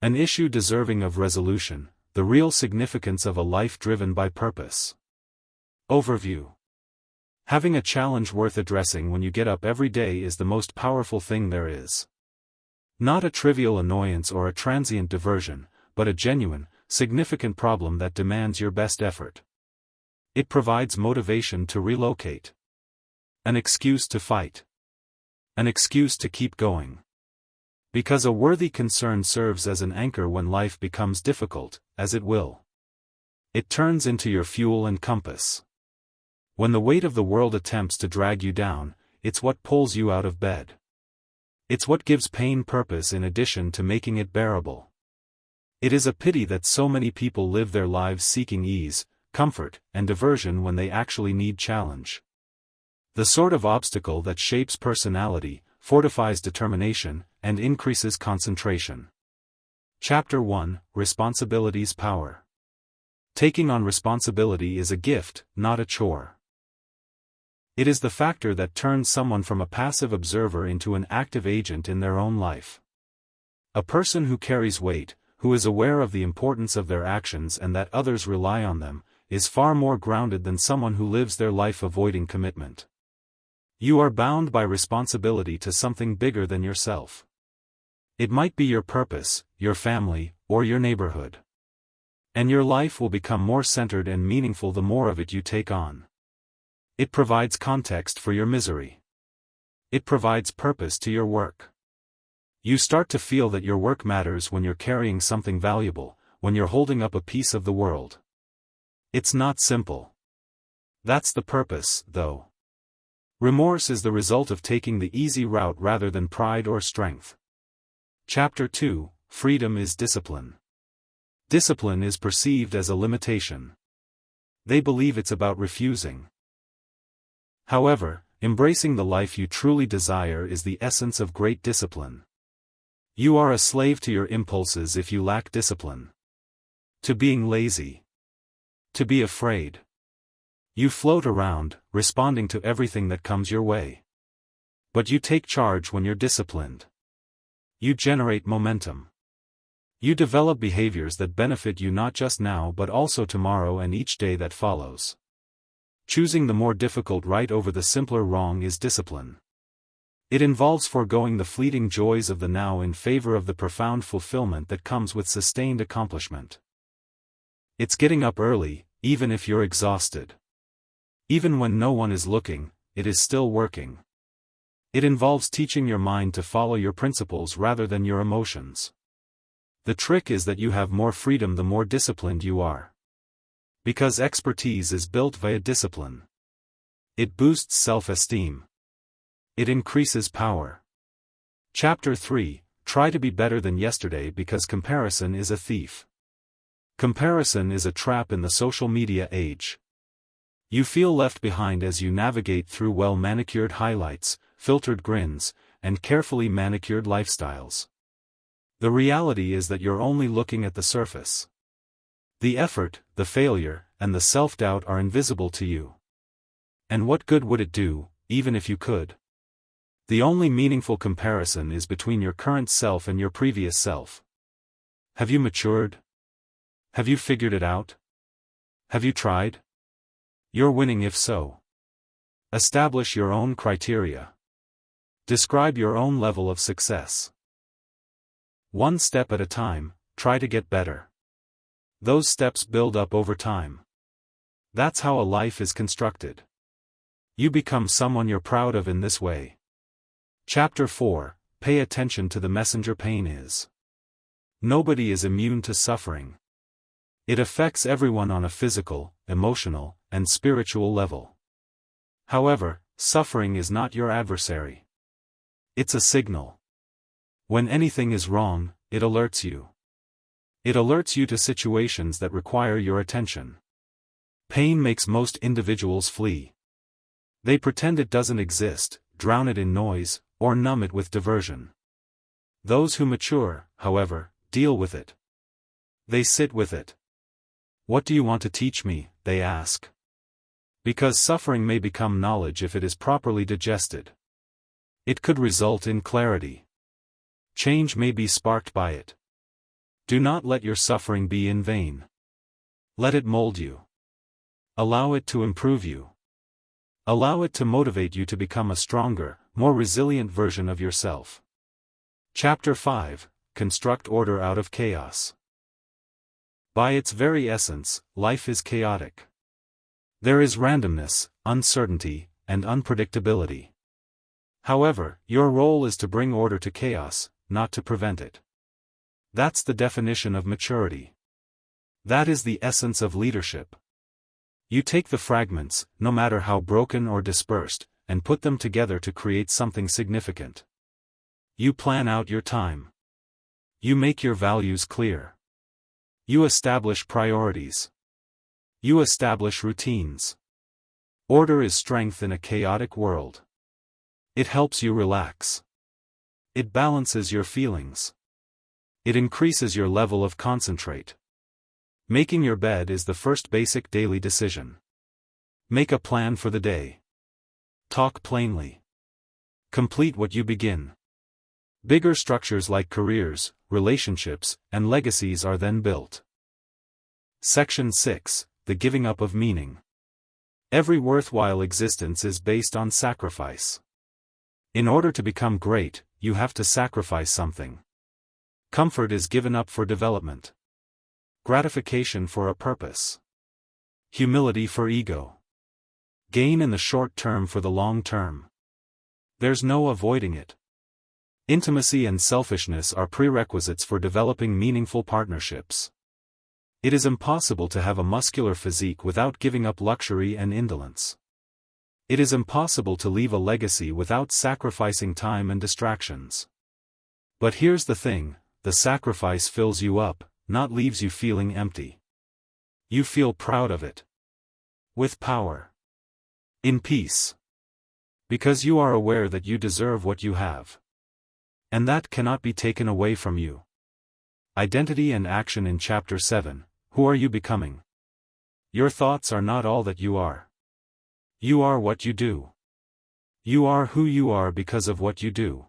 An issue deserving of resolution, the real significance of a life driven by purpose. Overview. Having a challenge worth addressing when you get up every day is the most powerful thing there is. Not a trivial annoyance or a transient diversion, but a genuine, significant problem that demands your best effort. It provides motivation to relocate. An excuse to fight. An excuse to keep going. Because a worthy concern serves as an anchor when life becomes difficult, as it will. It turns into your fuel and compass. When the weight of the world attempts to drag you down, it's what pulls you out of bed. It's what gives pain purpose in addition to making it bearable. It is a pity that so many people live their lives seeking ease, comfort, and diversion when they actually need challenge. The sort of obstacle that shapes personality, fortifies determination, and increases concentration. Chapter 1: Responsibility's Power. Taking on responsibility is a gift, not a chore. It is the factor that turns someone from a passive observer into an active agent in their own life. A person who carries weight, who is aware of the importance of their actions and that others rely on them, is far more grounded than someone who lives their life avoiding commitment. You are bound by responsibility to something bigger than yourself. It might be your purpose, your family, or your neighborhood. And your life will become more centered and meaningful the more of it you take on. It provides context for your misery. It provides purpose to your work. You start to feel that your work matters when you're carrying something valuable, when you're holding up a piece of the world. It's not simple. That's the purpose, though. Remorse is the result of taking the easy route rather than pride or strength. Chapter 2: Freedom is Discipline. Discipline is perceived as a limitation. They believe it's about refusing. However, embracing the life you truly desire is the essence of great discipline. You are a slave to your impulses if you lack discipline. To being lazy. To be afraid. You float around, responding to everything that comes your way. But you take charge when you're disciplined. You generate momentum. You develop behaviors that benefit you not just now but also tomorrow and each day that follows. Choosing the more difficult right over the simpler wrong is discipline. It involves foregoing the fleeting joys of the now in favor of the profound fulfillment that comes with sustained accomplishment. It's getting up early, even if you're exhausted. Even when no one is looking, it is still working. It involves teaching your mind to follow your principles rather than your emotions. The trick is that you have more freedom the more disciplined you are. Because expertise is built via discipline. It boosts self-esteem. It increases power. Chapter 3: Try to be better than yesterday because comparison is a thief. Comparison is a trap in the social media age. You feel left behind as you navigate through well-manicured highlights, filtered grins, and carefully manicured lifestyles. The reality is that you're only looking at the surface. The effort, the failure, and the self-doubt are invisible to you. And what good would it do, even if you could? The only meaningful comparison is between your current self and your previous self. Have you matured? Have you figured it out? Have you tried? You're winning if so. Establish your own criteria. Describe your own level of success. One step at a time, try to get better. Those steps build up over time. That's how a life is constructed. You become someone you're proud of in this way. Chapter 4: Pay attention to the messenger pain is. Nobody is immune to suffering. It affects everyone on a physical, emotional, and spiritual level. However, suffering is not your adversary. It's a signal. When anything is wrong, it alerts you. It alerts you to situations that require your attention. Pain makes most individuals flee. They pretend it doesn't exist, drown it in noise, or numb it with diversion. Those who mature, however, deal with it. They sit with it. What do you want to teach me? They ask. Because suffering may become knowledge if it is properly digested. It could result in clarity. Change may be sparked by it. Do not let your suffering be in vain. Let it mold you. Allow it to improve you. Allow it to motivate you to become a stronger, more resilient version of yourself. Chapter 5: Construct Order Out of Chaos. By its very essence, life is chaotic. There is randomness, uncertainty, and unpredictability. However, your role is to bring order to chaos, not to prevent it. That's the definition of maturity. That is the essence of leadership. You take the fragments, no matter how broken or dispersed, and put them together to create something significant. You plan out your time. You make your values clear. You establish priorities. You establish routines. Order is strength in a chaotic world. It helps you relax. It balances your feelings. It increases your level of concentrate. Making your bed is the first basic daily decision. Make a plan for the day. Talk plainly. Complete what you begin. Bigger structures like careers, relationships, and legacies are then built. Section 6: The Giving Up of Meaning. Every worthwhile existence is based on sacrifice. In order to become great, you have to sacrifice something. Comfort is given up for development. Gratification for a purpose. Humility for ego. Gain in the short term for the long term. There's no avoiding it. Intimacy and selfishness are prerequisites for developing meaningful partnerships. It is impossible to have a muscular physique without giving up luxury and indolence. It is impossible to leave a legacy without sacrificing time and distractions. But here's the thing, the sacrifice fills you up, not leaves you feeling empty. You feel proud of it. With power. In peace. Because you are aware that you deserve what you have. And that cannot be taken away from you. Identity and action in Chapter 7. Who are you becoming? Your thoughts are not all that you are. You are what you do. You are who you are because of what you do.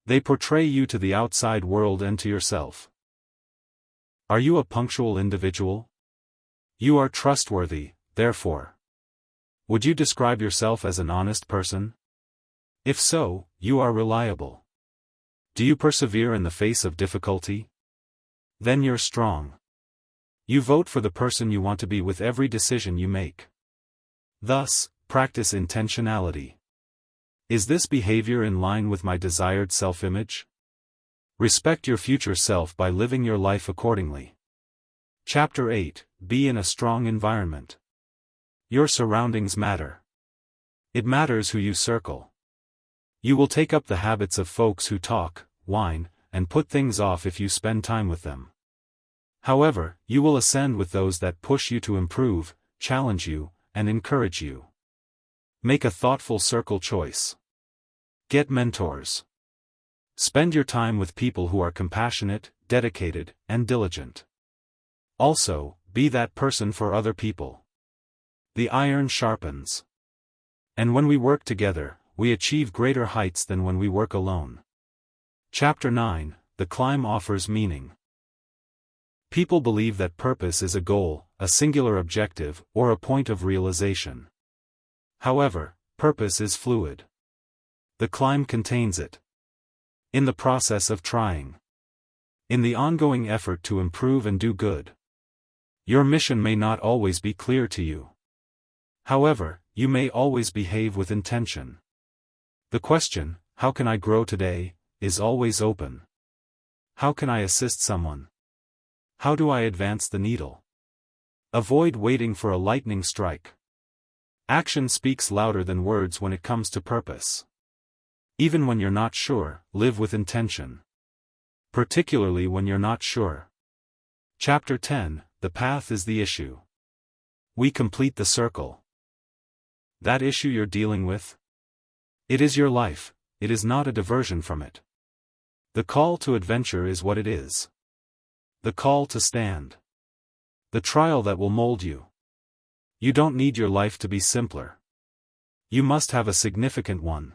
They portray you to the outside world and to yourself. Are you a punctual individual? You are trustworthy, therefore. Would you describe yourself as an honest person? If so, you are reliable. Do you persevere in the face of difficulty? Then you're strong. You vote for the person you want to be with every decision you make. Thus, practice intentionality. Is this behavior in line with my desired self-image? Respect your future self by living your life accordingly. Chapter 8: Be in a strong environment. Your surroundings matter. It matters who you circle. You will take up the habits of folks who talk, whine, and put things off if you spend time with them. However, you will ascend with those that push you to improve, challenge you, and encourage you. Make a thoughtful circle choice. Get mentors. Spend your time with people who are compassionate, dedicated, and diligent. Also, be that person for other people. The iron sharpens. And when we work together, we achieve greater heights than when we work alone. Chapter 9: The Climb Offers Meaning. People believe that purpose is a goal, a singular objective, or a point of realization. However, purpose is fluid. The climb contains it. In the process of trying. In the ongoing effort to improve and do good. Your mission may not always be clear to you. However, you may always behave with intention. The question, how can I grow today, is always open. How can I assist someone? How do I advance the needle? Avoid waiting for a lightning strike. Action speaks louder than words when it comes to purpose. Even when you're not sure, live with intention. Particularly when you're not sure. Chapter 10: The Path is the Issue. We complete the circle. That issue you're dealing with? It is your life, it is not a diversion from it. The call to adventure is what it is. The call to stand. The trial that will mold you. You don't need your life to be simpler. You must have a significant one.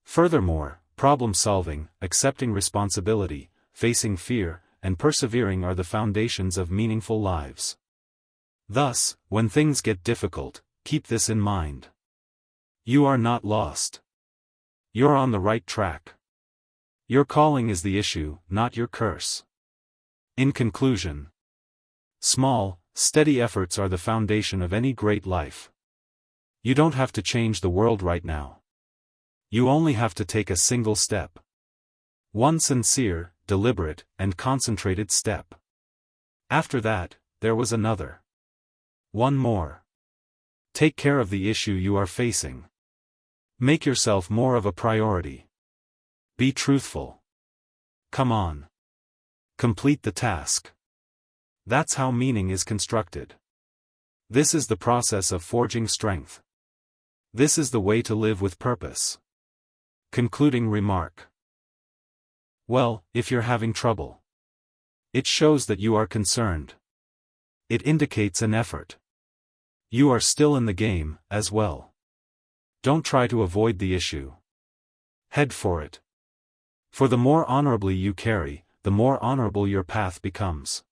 Furthermore, problem solving, accepting responsibility, facing fear, and persevering are the foundations of meaningful lives. Thus, when things get difficult, keep this in mind. You are not lost. You're on the right track. Your calling is the issue, not your curse. In conclusion, small, steady efforts are the foundation of any great life. You don't have to change the world right now. You only have to take a single step. One sincere, deliberate, and concentrated step. After that, there was another. One more. Take care of the issue you are facing. Make yourself more of a priority. Be truthful. Come on. Complete the task. That's how meaning is constructed. This is the process of forging strength. This is the way to live with purpose. Concluding remark. Well, if you're having trouble, it shows that you are concerned. It indicates an effort. You are still in the game, as well. Don't try to avoid the issue. Head for it. For the more honorably you carry, the more honorable your path becomes.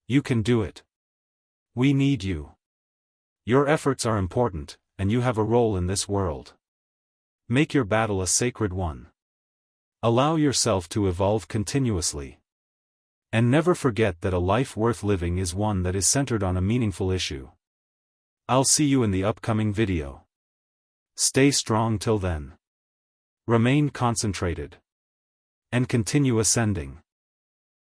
You can do it. We need you. Your efforts are important, and you have a role in this world. Make your battle a sacred one. Allow yourself to evolve continuously. And never forget that a life worth living is one that is centered on a meaningful issue. I'll see you in the upcoming video. Stay strong till then. Remain concentrated. And continue ascending.